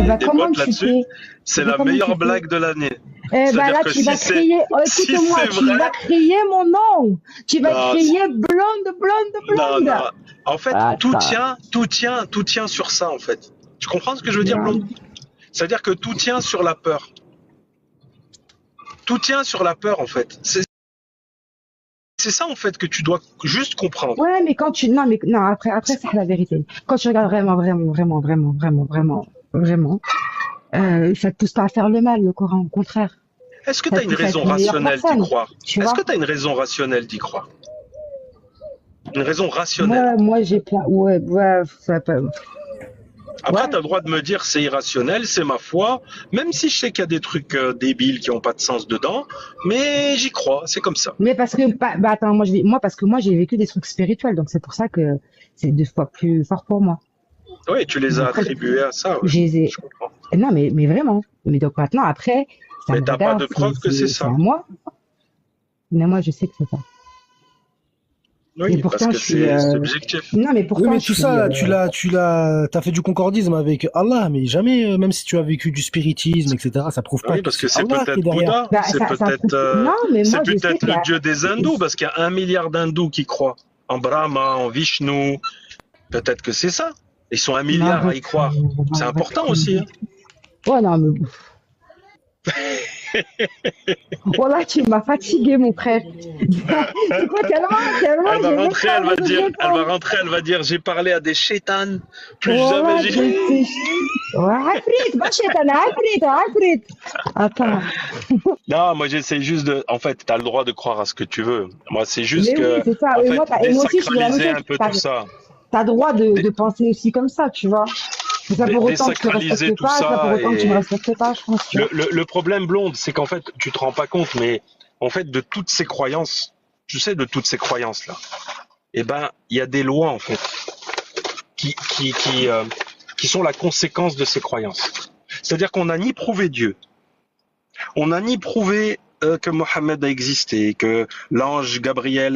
bah, des comment votes tu là-dessus. fais? C'est Mais la comment tu meilleure fais? blague de l'année. Eh bah C'est-à-dire là, que tu vas si crier. Oh, écoute-moi, c'est tu vrai, vas crier mon nom. Tu vas non, crier blonde, blonde, non, blonde. non. En fait, Attends. tout tient sur ça, en fait. Tu comprends ce que je veux dire, Blonde? C'est-à-dire que tout tient sur la peur. Tout tient sur la peur, en fait. C'est ça, en fait, que tu dois juste comprendre. Ouais, mais quand tu, non, mais non, après, c'est la vérité. Quand tu regardes vraiment, ça te pousse pas à faire le mal, le Coran, au contraire. Est-ce que tu Ça as te une pousse à raison être une meilleure rationnelle d'y personne, croire? tu Est-ce que vois. tu as une raison rationnelle d'y croire? Une raison rationnelle. Moi, j'ai plein, ouais, ça peut, Après, ouais. tu as le droit de me dire c'est irrationnel, c'est ma foi, même si je sais qu'il y a des trucs débiles qui n'ont pas de sens dedans, mais j'y crois, c'est comme ça. Mais parce que, bah, attends, parce que moi, j'ai vécu des trucs spirituels, donc c'est pour ça que c'est 2 fois plus fort pour moi. Oui, tu les Mais as après, attribués à ça, ouais. je les ai, Je comprends. non, mais vraiment. Mais donc maintenant, après, ça Mais me t'as pas regarde, de preuve que c'est c'est à ça. moi. Mais moi, je sais que c'est ça. Et Oui, parce pourtant, que je suis, c'est subjectif. non, mais Oui, pourtant, mais je tout suis, ça, t'as fait du concordisme avec Allah, mais jamais, même si tu as vécu du spiritisme, etc., ça prouve pas Oui, que parce que c'est c'est Allah qui est peut-être derrière. Bouddha, bah, ça, non, mais moi, c'est je sais peut-être qu'il y le a, dieu des hindous, parce qu'il y a 1 milliard d'hindous qui croient en Brahma, en Vishnu. Peut-être que c'est ça. Ils sont 1 milliard à y croire. C'est important aussi, hein. Ouais, non, mais, voilà, tu m'as fatigué, mon frère. C'est quoi, tellement, Elle va j'ai même rentrer, pas elle va envie de dire, répondre. elle va dire, j'ai parlé à des chétanes, plus jamais Voilà, j'ai. عفريت بشيت انا عفريت. Attends. Non, moi j'essaie juste de. En fait, t'as le droit de croire à ce que tu veux. Moi, c'est juste Mais oui, que, c'est ça. en Et fait, moi, et moi aussi, je fais la même désacraliser chose. un peu tout ça. T'as droit Dé- de penser aussi comme ça, tu vois. C'est pas pour autant que je te Désacraliser respecte tout pas, c'est pas pour ça autant que tu me et respectes pas, je pense, tu vois. le problème, Blonde, c'est qu'en fait, tu te rends pas compte, mais en fait, de toutes ces croyances, tu sais, de toutes ces croyances-là, eh ben, il y a des lois, en fait, qui sont la conséquence de ces croyances. C'est-à-dire qu'on n'a ni prouvé Dieu, on n'a ni prouvé que Mohammed a existé, que l'ange Gabriel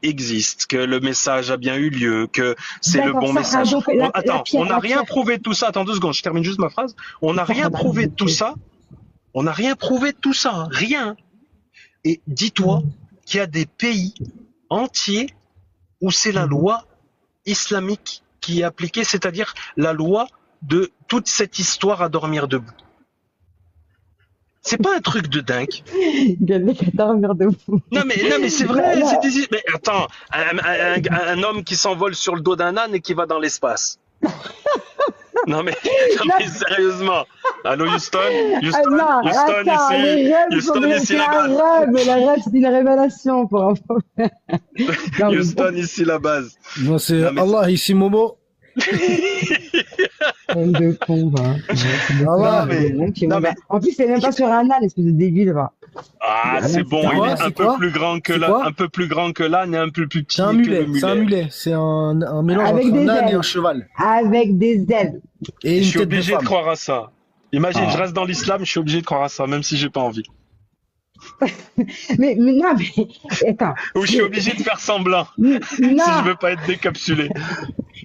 existe, que le message a bien eu lieu, que c'est le D'accord, bon ça, message. donc, la Attends, on pierre, n'a la rien pierre. prouvé de tout ça. Attends 2 secondes, je termine juste ma phrase. On n'a Ça, rien prouvé de tout ça. On n'a rien prouvé de tout ça. Hein. Rien. Et dis-toi qu'il y a des pays entiers où c'est la loi islamique qui est appliquée, c'est-à-dire la loi de toute cette histoire à dormir debout. C'est pas un truc de dingue. Gueule, dormir debout. Non mais c'est vrai, c'est des... Mais attends, un homme qui s'envole sur le dos d'un âne et qui va dans l'espace. Non mais sérieusement. Allô Houston, Non, attends, les rêves, Houston ici la c'est base. un rêve, mais le rêve, c'est une révélation pour un Non, mais Houston ici la base. Non, c'est Non, mais Allah ici, Momo. Bande de cons, va. Allah. Non, mais- En plus, c'est même pas sur un âne, espèce de débile, va. Ah, c'est bon, C'est il quoi, est un c'est peu quoi plus grand que C'est l'âne, quoi un peu plus grand que l'âne et un peu plus petit C'est un que mulet, le mulet. c'est un mulet. C'est un mélange Avec entre des un âne et ailes. un cheval. Avec des ailes. Et Je une suis tête de obligé de femme. croire à ça. Imagine, Ah. je reste dans l'islam, je suis obligé de croire à ça, même si j'ai pas envie. Mais non, mais attends. Ou je suis obligé de faire semblant, Non. si je veux pas être décapsulé.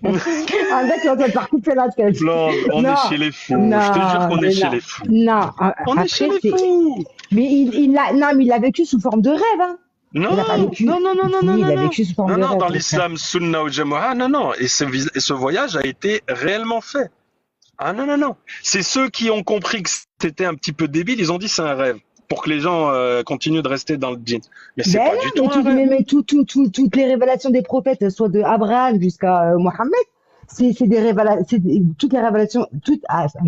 Ah, d'accord, on va couper la tête. Blanc, on Non. est chez les fous. Non, Je te jure qu'on est mais chez non. les fous. Non, On après, est chez les c'est. fous. Mais non, mais il l'a vécu sous forme de rêve, hein. Non, Il a pas vécu. non, non, non, non, non, Il a non. vécu sous forme Non, de non, rêve. dans mon l'islam, Sunnah ou Jama'a, non, non. Et ce voyage a été réellement fait. Ah non, non, non. C'est ceux qui ont compris que c'était un petit peu débile, ils ont dit c'est un rêve. Pour que les gens continuent de rester dans le djinn. Mais c'est Ben pas non, du tout un rêve. mais toutes les révélations des prophètes, soit de Abraham jusqu'à Mohammed, c'est des révélations, toutes les révélations, toutes, ah, un,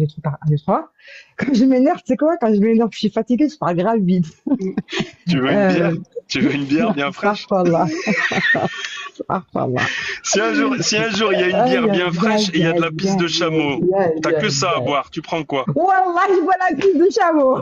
deux, trois. Quand je m'énerve, c'est quoi? Quand je m'énerve, je suis fatiguée, je parle grave vite. Tu veux une bière? Tu veux une bière bien fraîche? Voilà. Si un jour il y a une bière bien fraîche et il y a de la pisse de chameau, t'as que ça à boire, tu prends quoi? Wallah, je bois la pisse de chameau.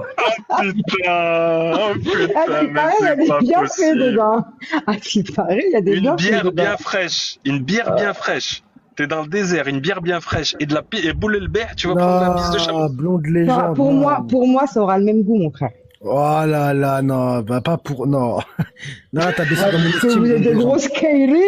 Putain, oh Ah, putain, tu mais parais, il y a c'est des pas bienfaits possible. dedans. Ah, tu parais, il y a des Une bienfaits bière dedans. bien fraîche, une bière bien fraîche. T'es dans le désert, une bière bien fraîche et de la et boule le tu vas prendre la pisse de chameau. Ah, blonde légende. Pour moi, ça aura le même goût, mon frère. Oh là là, non, bah pas pour. Non. Non, là, t'as baissé Ouais, dans mon parce que estime, vous êtes des déjà. grosses Kaylee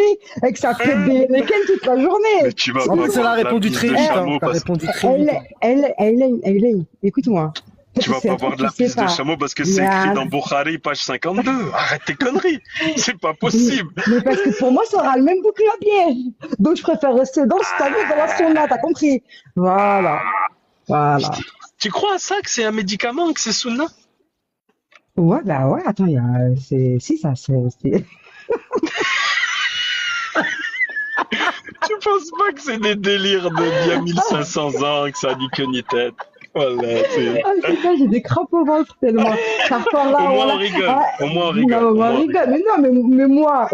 et que ça traite des lesquelles toute la Mais journée. tu vas En pas plus, elle a voir de la répondu pisse très de vite, hein. chameau T'as parce répondu très vite, hein. Écoute-moi. tu vas C'est pas un truc voir que de tu la sais pisse de pas. chameau parce que Il y c'est écrit a- dans Bukhari, page 52. Arrête tes conneries. C'est pas possible. Mais parce que pour moi, ça aura le même goût que la bière. Donc, je préfère rester dans le stade, dans la sauna, t'as compris? Voilà. Voilà. Tu crois à ça que c'est un médicament, que c'est sunna? Ouais, bah ouais, attends, si, ça, c'est- Tu penses pas que c'est des délires d'il y a 1500 ans, que ça a ni queue ni tête? Voilà, Ah, putain, j'ai des crampes au ventre tellement. Ça repart Au là, moins on voilà. rigole. Ah, Au moins on non, rigole. Au mais on moins on rigole. rigole. Mais non, mais moi,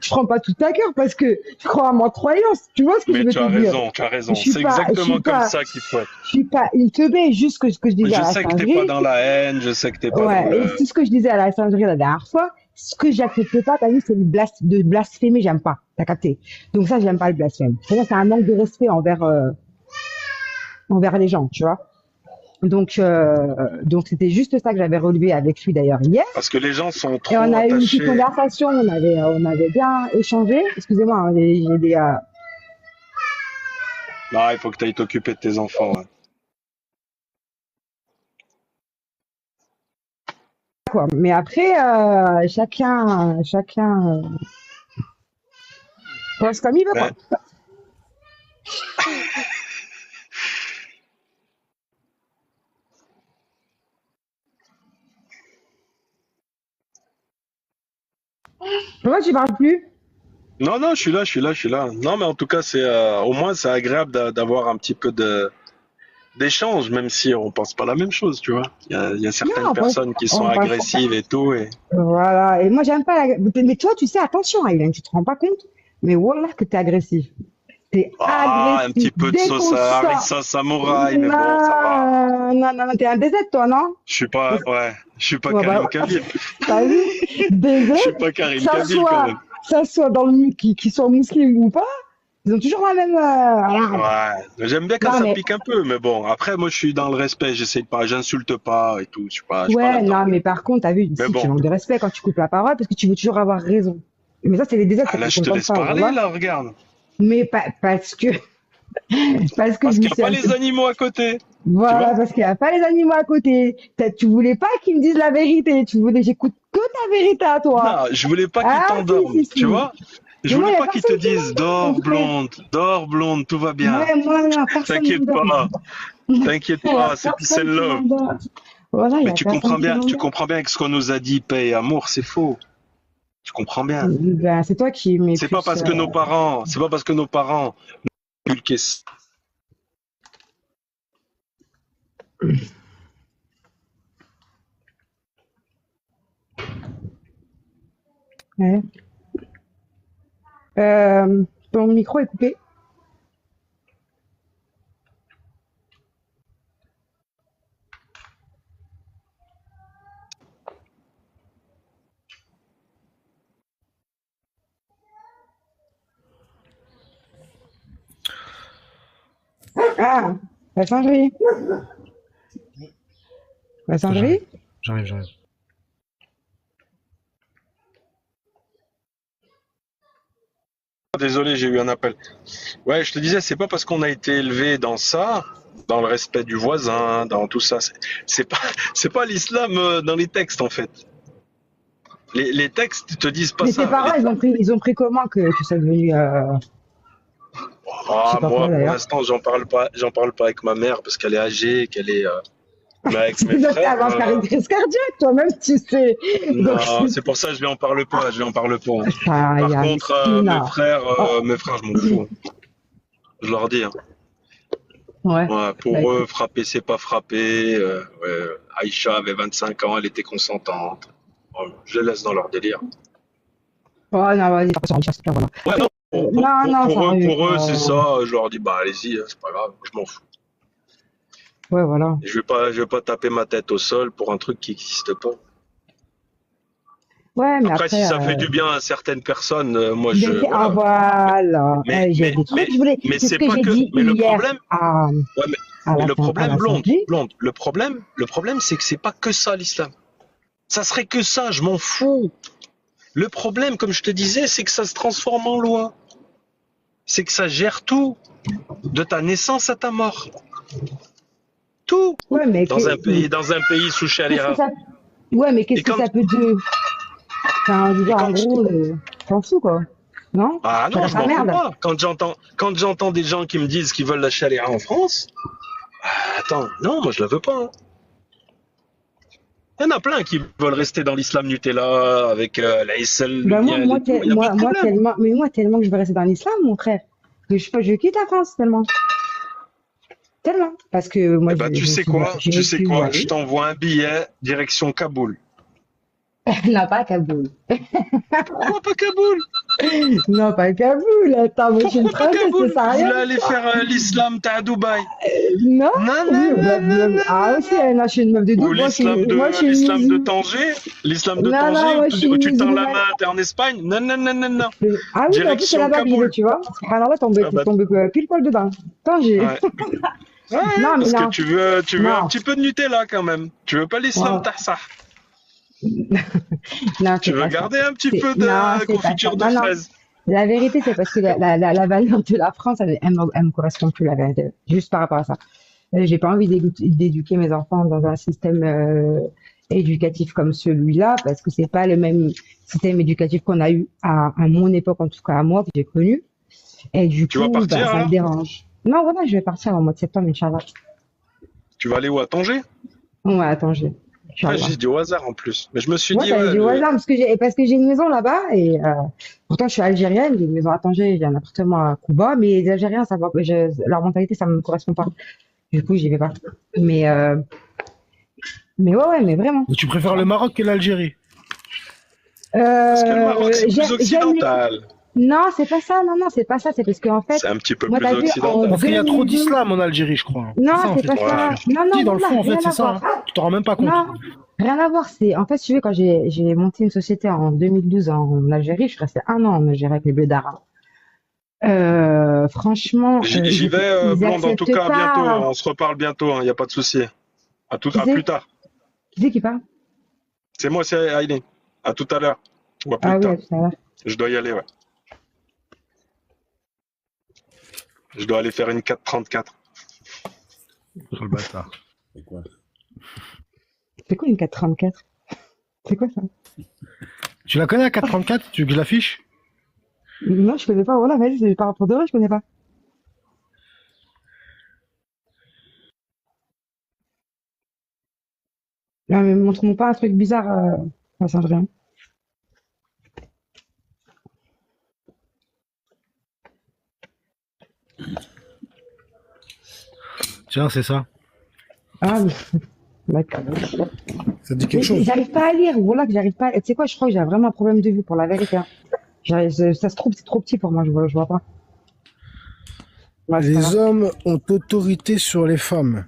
je prends pas tout à cœur parce que je crois à ma croyance. Tu vois ce que je Mais veux te dire? tu as Je raison. suis C'est pas, je exactement suis comme pas, ça qu'il faut être. je suis pas une teubée, juste ce que je disais Je à la sais que t'es pas singerie. dans la haine, je sais que t'es pas dans Ouais, et le... c'est ce que je disais à la singerie la dernière fois. Ce que j'accepte pas, t'as vu, c'est de blasphémer, j'aime pas. T'as capté? Donc ça, j'aime pas le blasphème. Pour moi, c'est un manque de respect envers les gens, tu vois. Donc c'était juste ça que j'avais relevé avec lui d'ailleurs hier. Parce que les gens sont Et on trop a eu une petite attachés. conversation, on avait bien échangé. Excusez-moi, hein, j'ai des, Non, il faut que tu ailles t'occuper de tes enfants. Ouais. quoi. Mais après, chacun pense comme il veut, quoi. Mais, Pourquoi tu parles plus? non, non, je suis là. Non, mais en tout cas, c'est au moins c'est agréable d'avoir un petit peu de d'échange, même si on pense pas la même chose, tu vois. Il y a certaines Non, personnes qui sont on pense agressives et tout, et voilà. Et moi, j'aime pas mais toi, tu sais, attention, Aylan, tu te rends pas compte? Mais wallah que t'es agressif. T'es ah, un petit agressif. peu de Dès sauce qu'on à sort. harissa samouraï, mais bon, ça va. Non, t'es un DZ, toi, non? Je suis pas Ouais, bah, Karim Khabib. t'as vu? DZ, Je suis pas Karim ça Khabib quand soit, même. ça soit dans le, qui soit musulman ou pas, ils ont toujours la même, voilà. Ouais, j'aime bien quand Non, ça mais, pique un peu, mais bon, après, moi, je suis dans le respect, j'essaie de pas, j'insulte pas et tout, je suis pas ouais, là-dedans. non, mais par contre, t'as vu, Mais ici, tu bon, manques de respect quand tu coupes la parole parce que tu veux toujours avoir raison. Mais ça, c'est les DZ, ah, ça là, je fonctionne te comme laisse ça, parler, voilà. là, regarde. Mais parce que Parce je me qu'il n'y a suis pas les animaux à côté, tu voilà, vois? parce qu'il n'y a pas les animaux à côté. Tu voulais pas qu'ils me disent la vérité. Tu voulais, j'écoute que ta vérité à toi. Non, je voulais pas qu'ils Ah, t'endorment, tu si. vois? Je Mais moi, il voulais n'y a pas qu'ils te personne qui disent m'endort, mon frère. dors blonde, tout va bien. Moi, non, personne ne T'inquiète m'endort. pas, t'inquiète Il n'y a pas, c'est peace and personne qui love. m'endort. Voilà, il n'y Mais a personne qui tu m'endort. comprends bien que ce qu'on nous a dit, paix et amour, c'est faux. Tu comprends bien. Ben, c'est toi qui m'es C'est pas plus. parce que c'est pas parce que nos parents ont inculqué ça. Ouais. Ton micro est coupé. Ah, la singerie. La J'arrive, singerie? j'arrive. Désolé, j'ai eu un appel. Ouais, je te disais, c'est pas parce qu'on a été élevé dans ça, dans le respect du voisin, dans tout ça. C'est pas, c'est pas l'islam dans les textes en fait. Les textes te disent pas Mais tes ça. parents, ils ont pris comment que tu sois devenu, je sais Ah, pas quoi moi, pour d'ailleurs. l'instant, j'en parle pas avec ma mère parce qu'elle est âgée, qu'elle est. Mais avec Tu mes dois frères, avoir faire une crise cardiaque, toi-même, tu sais. Donc, non, c'est pour ça que je lui en parle pas. Je lui en parle pas. ça, il y Par a contre, Messina. Oh, mes frères, je m'en fous. Je leur dis. Hein. ouais. Ouais, Bah pour eux, écoute. frapper, c'est pas frapper. Ouais, Aïcha avait 25 ans, elle était consentante. Bon, je les laisse dans leur délire. Oh non, vas-y, pars sur Richard, voilà. Ouais, non, Non, ça arrive. pour eux, c'est ça. Je leur dis, bah allez-y, c'est pas grave, je m'en fous. Ouais, voilà. Et je vais pas taper ma tête au sol pour un truc qui n'existe pas. Ouais, mais Après, si après, ça fait du bien à certaines personnes, moi ah voilà. voilà. Mais, J'ai mais, des mais, trucs, je voulais. mais C'est ce c'est que pas j'ai que. dit Mais le hier problème, à. ouais, à Mais la, le à problème, la santé. le problème, c'est que c'est pas que ça l'islam. Ça serait que ça, je m'en fous. Le problème, comme je te disais, c'est que ça se transforme en loi. C'est que ça gère tout, de ta naissance à ta mort. Tout. Ouais, mais Dans un pays sous qu'est-ce que charia. ça, ouais, mais Et qu'est-ce que quand, ça peut te, enfin, je veux et dire, en quand, gros, t'en fous, quoi. Non? ah Ça non, la je pas m'en fous merde. pas. Quand j'entends des gens qui me disent qu'ils veulent la charia en France, attends, non, moi je la veux pas, hein. Il y en a plein qui veulent rester dans l'islam Nutella avec l'aïssel, le Ben miel et tout. Il n'y a pas de problème. moi, tellement que je veux rester dans l'islam, mon frère, que je quitte la France, tellement. Tellement. Parce que moi, Eh ben, tu sais quoi? j'ai Tu sais vécu, quoi? ouais. Je t'envoie un billet direction Kaboul. Non, pas Kaboul. Pourquoi pas Kaboul? Non, pas Kaboul. Attends, moi, je suis une Pourquoi pas princesse, Kaboul? c'est ça Vous rien? voulez aller faire l'islam, t'es à Dubaï? Non? Non, Oui, non, non, non, ah, non, aussi, non. non, je suis une meuf de Ou Dubaï. Moi, je suis une l'islam de musulmane. Tanger, Non, non, moi, je suis où une tu tends la musulmane. main, t'es en Espagne. Non, non, non, non, non. Ah oui, mais en plus, c'est la Direction Babyle, Kaboul. tu vois. Subhanallah, Ah bah, tombé pile poil dedans. Tanger. ouais. Ouais, Non, mais parce que non. tu veux un Non. petit peu de Nutella quand même. Tu veux pas l'islam Ouais. tahsah. Non, Tu c'est veux pas ça. garder un petit peu Non, de c'est pas ça. confiture de Non, non. fraises. La vérité, c'est parce que la valeur de la France, elle me correspond plus, la vérité. Juste par rapport à ça. J'ai pas envie d'éduquer mes enfants dans un système éducatif comme celui-là, parce que c'est pas le même système éducatif qu'on a eu à mon époque, en tout cas à moi, que j'ai connu. Et du Tu vas coup, bah, partir ça me alors? dérange. Non, voilà, je vais partir en mois de septembre, Inch'Allah. Tu vas aller où, à Tanger? Ouais, attends, Ah, Inch'Allah. j'ai dit au hasard en plus. Mais je me suis Moi, dit, t'as ouais, dit au hasard, parce que j'ai une maison là-bas, et pourtant je suis algérienne, j'ai une maison à Tanger, j'ai un appartement à Cuba, mais les Algériens, leur mentalité, ça me correspond pas. Du coup, j'y vais pas. Mais, euh, mais ouais, mais vraiment. Mais tu préfères le Maroc que l'Algérie? parce que le Maroc, c'est plus J'aime occidental. Non, c'est pas ça, non, c'est pas ça, c'est parce qu'en fait, C'est un petit peu moi, plus t'as vu, en occidental. Parce qu'il y a trop 2012, d'islam en Algérie, je crois. non, C'est ça, en c'est fait. pas Ouais. ça. Non, non, Si, dans le voilà, fond, en fait, rien c'est à ça. voir. Hein. Tu t'en rends même pas compte. Non, rien à voir. En fait, si tu veux, quand j'ai monté une société en 2012 en Algérie, je suis restée un an en Algérie avec les Bleus d'Ara. Franchement, J'y vais, ils Blonde, en tout acceptent cas, bientôt. pas. On se reparle bientôt, il n'y a pas de souci. Qui À plus c'est? tard. Qui c'est qui parle? C'est moi, c'est Aileen. À tout à l'heure. Ou à plus Ah oui, tard. à tout à l'heure. Je dois y aller, ouais. Je dois aller faire une 4,34. Oh, le bâtard. C'est quoi? C'est quoi une 434? C'est quoi ça? Tu la connais à 434? Tu veux que je l'affiche? Non, je connais pas. Voilà, vas-y, c'est par rapport de vrai, je connais pas. Non, mais montre-moi pas un truc bizarre. Ça change rien. Tiens, c'est ça. Ah, d'accord. Ça te dit Mais quelque chose? j'arrive pas à lire. Voilà que j'arrive pas. Tu sais quoi, je crois que j'ai vraiment un problème de vue pour la vérité, hein. Ça se trouve, c'est trop petit pour moi, je vois pas. Ouais, c'est pas Les grave. hommes ont autorité sur les femmes.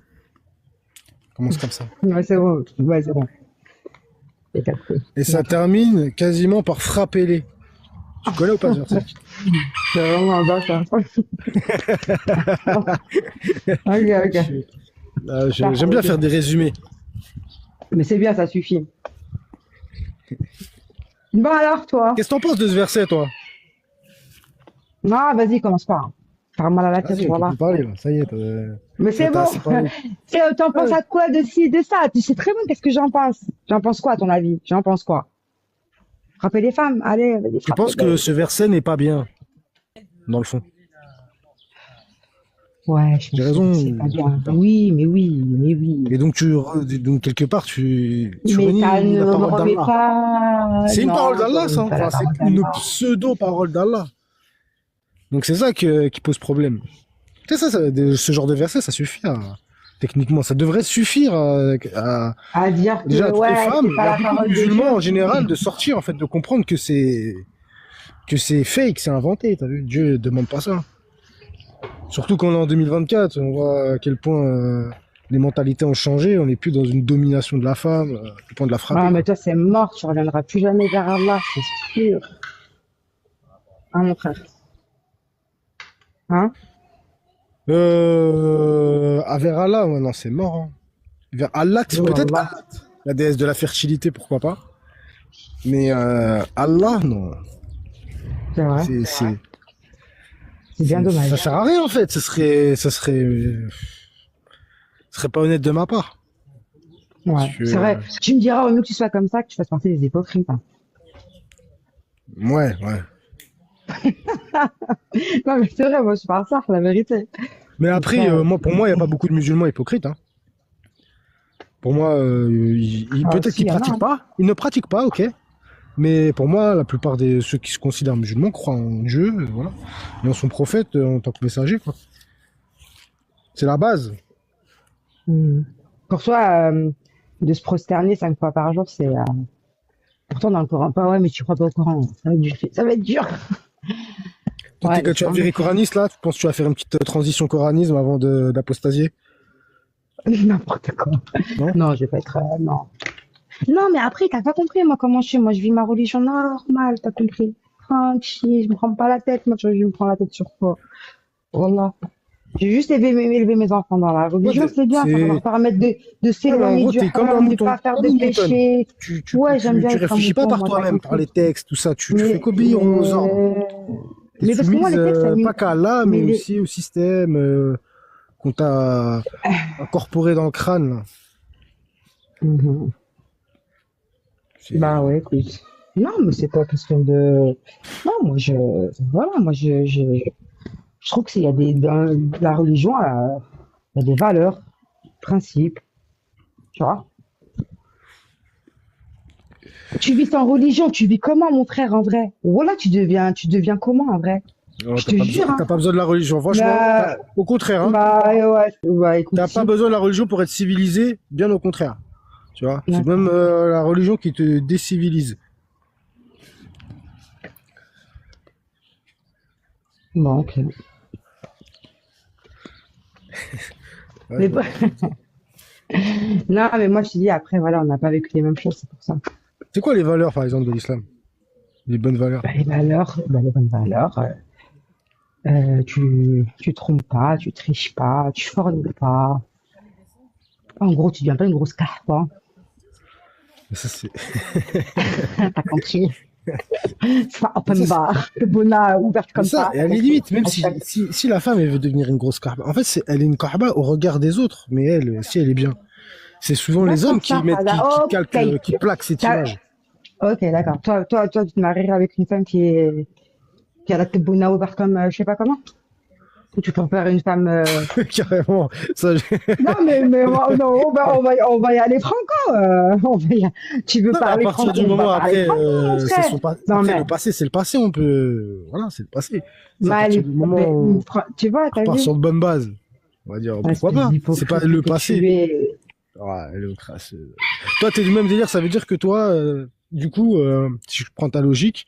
Commence comme ça. Ouais, c'est bon. Ouais, c'est bon. J'ai capté. Et ça termine quasiment par frapper-les. Tu connais ou pas ce verset? C'est vraiment un bâtard. Ok, ok. J'aime bien faire des résumés. Mais c'est bien, ça suffit. Bon alors, toi? Qu'est-ce que t'en penses de ce verset, toi? Non, vas-y, commence pas, hein. T'as mal à la tête, Vas-y, on peut voilà. plus parler, là. Ça y est. Mais c'est t'as bon. assez parlé. T'en penses à quoi de ci, de ça? Tu sais très bien qu'est-ce que j'en pense. J'en pense quoi, à ton avis? J'en pense quoi? Frapper les femmes? Allez, vas-y, Je pense que ce verset n'est pas bien, dans le fond. Ouais, je J'ai pense raison. que c'est pas bien. Oui, mais oui, mais oui. Et donc, donc quelque part, tu Mais renies ça ne la me parole remet d'Allah. pas. C'est une Non, parole d'Allah, je ça. remets pas la Enfin, c'est parole une d'Allah. pseudo-parole d'Allah. Donc c'est ça qui pose problème. Tu sais, ce genre de verset, ça suffit. Techniquement, ça devrait suffire À dire déjà à que, toutes les ouais, femmes, c'est et pas à la beaucoup de parole de musulmans Dieu. en général, de sortir, en fait, de comprendre que c'est fake, c'est inventé. T'as vu, Dieu demande pas ça. Surtout qu'on est en 2024, on voit à quel point les mentalités ont changé. On n'est plus dans une domination de la femme, au point de la frapper. Ah, mais toi, c'est mort, tu reviendras plus jamais vers Allah, c'est sûr. Hein, mon frère? Hein? Vers Allah, ouais, non, c'est mort. Hein. Vers Allah, Oh, peut-être Allah. Allah, la déesse de la fertilité, pourquoi pas. Mais Allah, non. C'est vrai. C'est, C'est bien ça dommage. sert à rien en fait. Ce serait pas honnête de ma part. Ouais, Je- c'est vrai. Tu me diras, au mieux que tu sois comme ça, que tu fasses partie des hypocrites, hein. Ouais, ouais. Non, mais c'est vrai, moi, je parle ça, la vérité. Mais après, Après, pour moi, il n'y a pas beaucoup de musulmans hypocrites. Hein. Pour moi, peut-être si, qu'ils il y en a, pratiquent hein. pas. Ils ne pratiquent pas, ok. Mais pour moi, la plupart de ceux qui se considèrent musulmans croient en Dieu, voilà, et en son prophète en tant que messager, quoi. C'est la base. Hmm. Pour toi, de se prosterner 5 fois par jour, c'est pourtant dans le Coran. Pas ouais, mais tu crois pas au Coran. Ça va être dur. Ça va être dur. Toi, Ouais, quand tu c'est vas un virer effort. coraniste, là, tu penses que tu vas faire une petite transition coranisme avant d'apostasier? N'importe quoi. Non? Non, je vais pas être. Non. Non, mais après, t'as pas compris, moi, comment je suis. Moi, je vis ma religion normale, t'as compris. Tranquille, je me prends pas la tête. Moi, tu vois, je me prends la tête sur quoi? Voilà. J'ai juste élevé mes enfants dans la Ouais, religion, c'est bien, ça va leur permettre de ouais, mais en s'éloigner gros, du t'es comme un haram, de mouton, pas faire comme de une moutonne. péché. Ouais, j'aime bien Tu être un réfléchis pas mouton, par moi, t'as toi-même, par les compris. textes, tout ça. Tu fais Mais, qu'obéir aux ordres. mais, T'es mais parce que moi, soumise les textes, ça pas qu'à Allah, mais mais aussi au système qu'on t'a incorporé dans le crâne. Là. Mhm. Bah C'est- ouais, écoute. Non, mais c'est pas question de. Non, voilà, je trouve qu'il y a dans la religion, il y a des valeurs, principes, tu vois. Tu vis sans religion, tu vis comment, mon frère, en vrai? Voilà, tu deviens comment, en vrai? Oh, Je te jure, hein. t'as pas besoin de la religion, franchement. Bah, Au contraire, hein. bah, ouais, bah, écoute, T'as pas si. besoin de la religion pour être civilisé, bien au contraire. Tu vois, c'est même D'accord. la religion qui te décivilise. Bon, ok. Ouais, Mais je vois. bon, non, mais moi, je te dis, après, voilà, on n'a pas vécu les mêmes choses, c'est pour ça. C'est quoi les valeurs, par exemple, de l'islam? Les bonnes valeurs. Les bonnes valeurs, tu trompes pas, tu triches pas, tu forniques pas. En gros, tu deviens pas une grosse carpe, Mais ça, c'est t'as compris? C'est pas mais ça, open bar, le bonnet ouverte mais comme ça, ça, et t'as à la compris? limite, même Hashtag. si la femme elle veut devenir une grosse carbe, en fait, elle est une carba au regard des autres, mais elle, si elle est bien. C'est souvent les hommes D'accord, qui ça, mettent, qui calquent, ok. qui plaquent cette T'as- image. Ok, d'accord. Toi, tu te marierais avec une femme qui a la tête bonnet ouverte comme, je sais pas comment? Ou tu préfères une femme, Carrément. Ça, non, mais non, on va y aller franco. Tu veux non, mais à parler partir franco, du on va moment parler après, franco, mon frère. Non, après mais, le passé, c'est le passé, on peut, voilà, c'est le passé. C'est à partir allez, du moment où tu vois, on t'as repart vu? sur de bonnes bases, on va dire, pourquoi Espèce pas. C'est pas d'hypocrite le que passé. tu es. Ouais, le crasse. Toi, t'es du même délire, ça veut dire que toi, du coup, si je prends ta logique,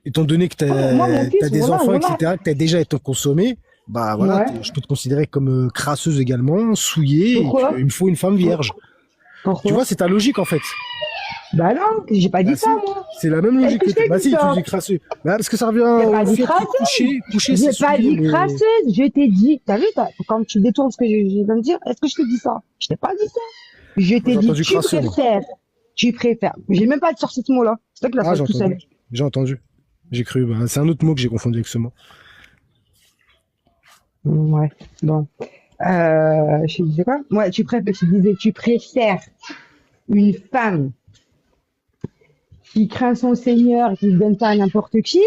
étant donné que Moi, mon t'as fils, des voilà, enfants, voilà. etc., que t'as déjà été consommé, bah voilà, Ouais. je peux te considérer comme crasseuse également, souillée, et Pourquoi? qu'il me faut une femme Pour- vierge. Tu Pourquoi? vois, c'est ta logique en fait. Bah non, j'ai pas dit Bah ça, si, moi. c'est la même Est-ce logique que que je toi. t'ai Bah dit si, tu ça? dis crasseux. Bah parce que ça revient J'ai pas au dit fait que crasseuse. coucher c'est J'ai pas souillé, dit mais crasseuse. Je t'ai dit. T'as vu, quand tu détournes ce que je viens de dire, est-ce que je t'ai dit ça? Je t'ai pas dit ça. Je moi t'ai j'ai dit, entendu crasseux, moi. tu préfères. J'ai même pas sorti ce mot-là. C'est toi qui l'as Ah, sorti tout seul. j'ai entendu. J'ai cru, bah, c'est un autre mot que j'ai confondu avec ce mot. Ouais, bon. Je te disais quoi? Ouais, je disais, tu préfères une femme qui craint son Seigneur et qui ne donne pas à n'importe qui,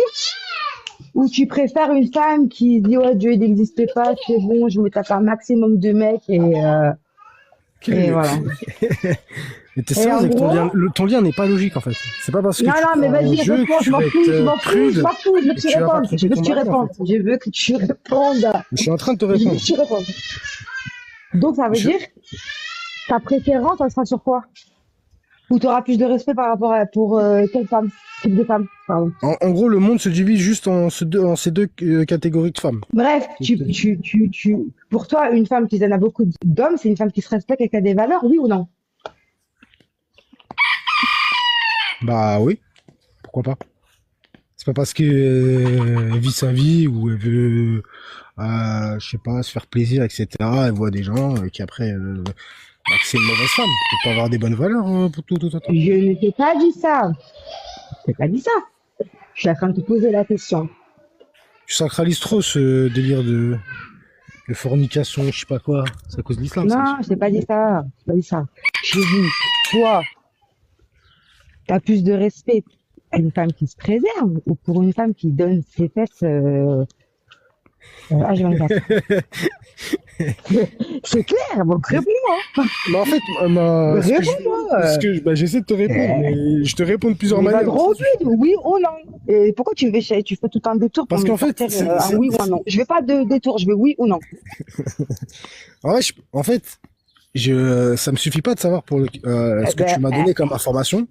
ou tu préfères une femme qui dit, ouais, Dieu, il n'existe pas, c'est bon, je me tape un maximum de mecs Quel est et le... voilà. Mais t'es Et sérieux en avec ton gros, lien, ton lien n'est pas logique en fait. C'est pas parce que non, tu non, mais crois en vas-y, Dieu réponds, que je tu m'en vas fous, je être m'en fous, je prude m'en fous, je veux que et tu que tu vas pas répondes, je tromper veux ton que tu mari en répondes, fait. je veux que tu répondes, Je suis en train de te je veux que répondre. tu répondes. Donc, ça veut Je- dire, ta préférence, elle sera sur quoi? Ou tu auras plus de respect par rapport à, pour quelle femme? Type de femme, pardon. En gros, le monde se divise juste en ces deux catégories de femmes. Bref, pour toi, une femme qui donne à beaucoup d'hommes, c'est une femme qui se respecte et qui a des valeurs, oui ou non? Bah oui, pourquoi pas. C'est pas parce que elle vit sa vie ou elle veut, je sais pas, se faire plaisir, etc. Elle voit des gens qui après, que c'est une mauvaise femme. Tu peux pas avoir des bonnes valeurs pour tout, tout, tout, tout. Je ne t'ai pas dit ça. Je t'ai pas dit ça. Je suis en train de te poser la question. Tu sacralises trop ce délire de fornication, je sais pas quoi. C'est à cause de l'islam, ça. Non, je t'ai pas dit ça. Je t'ai pas dit ça. J'ai dit, toi, t'as plus de respect à une femme qui se préserve ou pour une femme qui donne ses fesses H24. C'est clair, donc réponds-moi. Mais en fait, Réponds-moi. j'essaie de te répondre, mais je te réponds de plusieurs Mais va manières. droit au but, oui ou non. Et pourquoi tu fais tout un détour pour Parce me qu'en fait, sortir un oui ou un non? Je vais pas de détour, je vais oui ou non. en fait, ça me suffit pas de savoir ce que tu m'as donné comme information.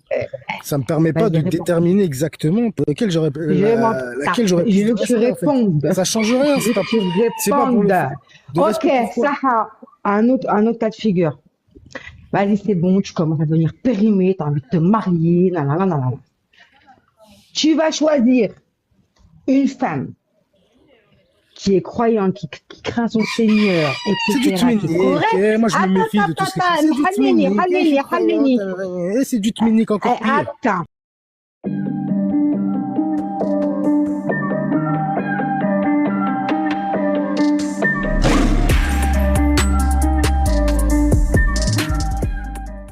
Ça me permet pas Vas-y, de réponds. déterminer exactement pour laquelle j'aurais, laquelle j'aurais Je plus veux de que tu respect, en fait. répondes. Ça change rien, Je veux que tu c'est pas pour le répondes. de Ok, respect pour toi. ça a un autre cas de figure. Vas-y, c'est bon, tu commences à devenir périmé, t'as envie de te marier, nanana, nanana. Tu vas choisir une femme qui est croyante, qui craint son Seigneur, C'est du etc., qui est tmini, correcte. ok, moi je me méfie de tout ce que c'est du tmini, Attends, c'est du tmini encore pire. attends.